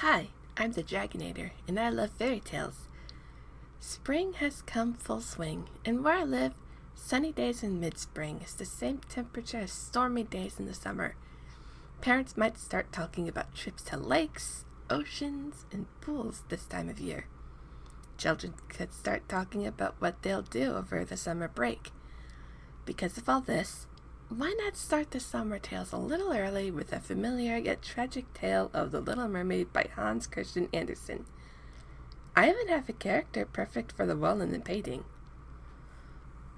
Hi, I'm the Dragonator, and I love fairy tales. Spring has come full swing, and where I live, sunny days in mid-spring is the same temperature as stormy days in the summer. Parents might start talking about trips to lakes, oceans, and pools this time of year. Children could start talking about what they'll do over the summer break. Because of all this, why not start the summer tales a little early with a familiar yet tragic tale of The Little Mermaid by Hans Christian Andersen? I even have a character perfect for the role in the painting.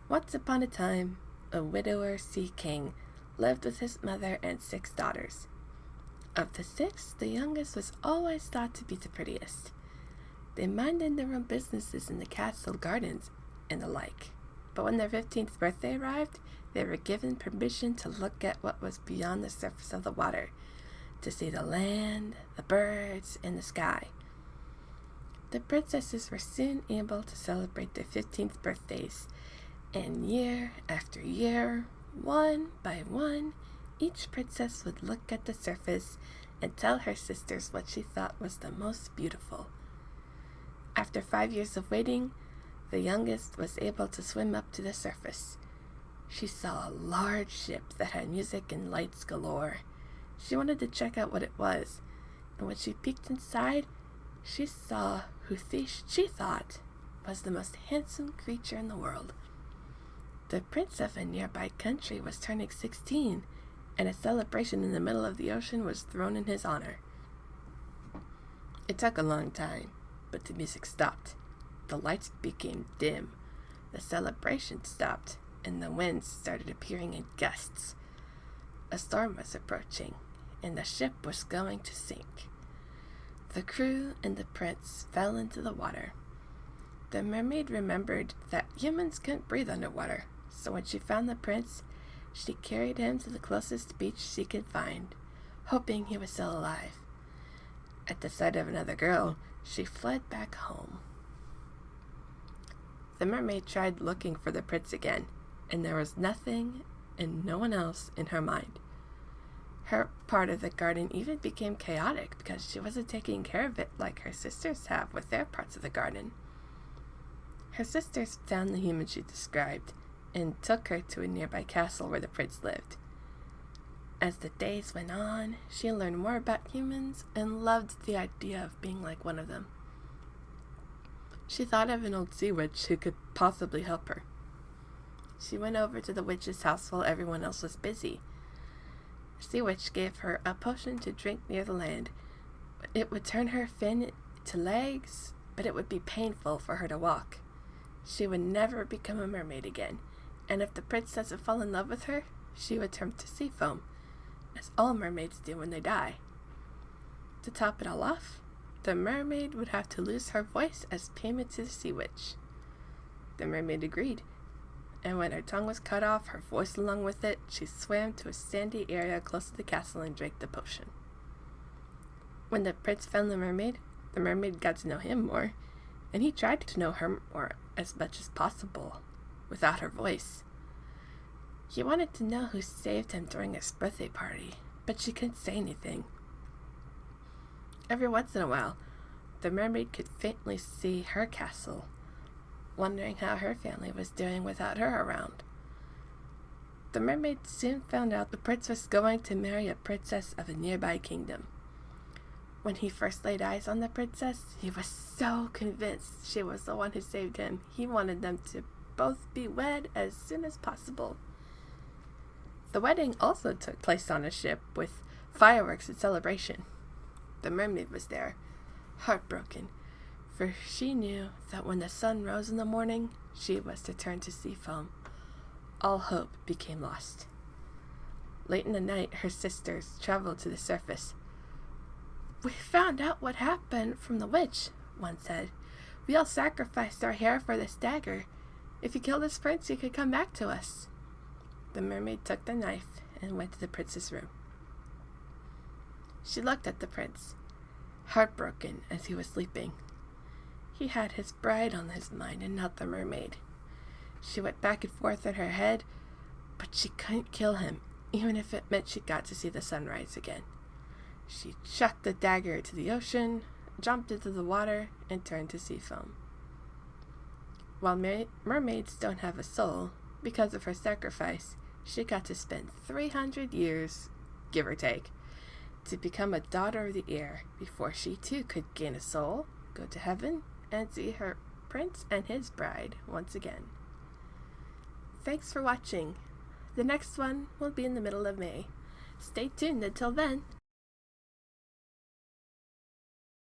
Once upon a time, a widower sea king lived with his mother and 6 daughters. Of the 6, the youngest was always thought to be the prettiest. They minded their own businesses in the castle gardens and the like. But when their 15th birthday arrived, they were given permission to look at what was beyond the surface of the water, to see the land, the birds, and the sky. The princesses were soon able to celebrate their 15th birthdays, and year after year, one by one, each princess would look at the surface and tell her sisters what she thought was the most beautiful. After 5 years of waiting, the youngest was able to swim up to the surface. She saw a large ship that had music and lights galore. She wanted to check out what it was, and when she peeked inside, she saw who she thought was the most handsome creature in the world. The prince of a nearby country was turning 16, and a celebration in the middle of the ocean was thrown in his honor. It took a long time, but the music stopped. The lights became dim, the celebration stopped, and the winds started appearing in gusts. A storm was approaching, and the ship was going to sink. The crew and the prince fell into the water. The mermaid remembered that humans couldn't breathe underwater, so when she found the prince, she carried him to the closest beach she could find, hoping he was still alive. At the sight of another girl, she fled back home. The mermaid tried looking for the prince again, and there was nothing and no one else in her mind. Her part of the garden even became chaotic because she wasn't taking care of it like her sisters have with their parts of the garden. Her sisters found the human she described and took her to a nearby castle where the prince lived. As the days went on, she learned more about humans and loved the idea of being like one of them. She thought of an old sea witch who could possibly help her. She went over to the witch's house while everyone else was busy. The sea witch gave her a potion to drink near the land. It would turn her fin to legs, but it would be painful for her to walk. She would never become a mermaid again, and if the prince doesn't fall in love with her, she would turn to sea foam, as all mermaids do when they die. To top it all off, the mermaid would have to lose her voice as payment to the sea witch. The mermaid agreed, and when her tongue was cut off, her voice along with it, she swam to a sandy area close to the castle and drank the potion. When the prince found the mermaid got to know him more, and he tried to know her more as much as possible, without her voice. He wanted to know who saved him during his birthday party, but she couldn't say anything. Every once in a while, the mermaid could faintly see her castle, wondering how her family was doing without her around. The mermaid soon found out the prince was going to marry a princess of a nearby kingdom. When he first laid eyes on the princess, he was so convinced she was the one who saved him. He wanted them to both be wed as soon as possible. The wedding also took place on a ship with fireworks and celebration. The mermaid was there, heartbroken, for she knew that when the sun rose in the morning, she was to turn to sea foam. All hope became lost. Late in the night, her sisters traveled to the surface. "We found out what happened from the witch," one said. "We all sacrificed our hair for this dagger. If you kill this prince, you could come back to us." The mermaid took the knife and went to the prince's room. She looked at the prince, heartbroken as he was sleeping. He had his bride on his mind and not the mermaid. She went back and forth in her head, but she couldn't kill him, even if it meant she got to see the sunrise again. She chucked the dagger into the ocean, jumped into the water, and turned to sea foam. While mermaids don't have a soul, because of her sacrifice, she got to spend 300 years, give or take, to become a daughter of the air before she too could gain a soul, go to heaven, and see her prince and his bride once again. Thanks for watching. The next one will be in the middle of May. Stay tuned until then.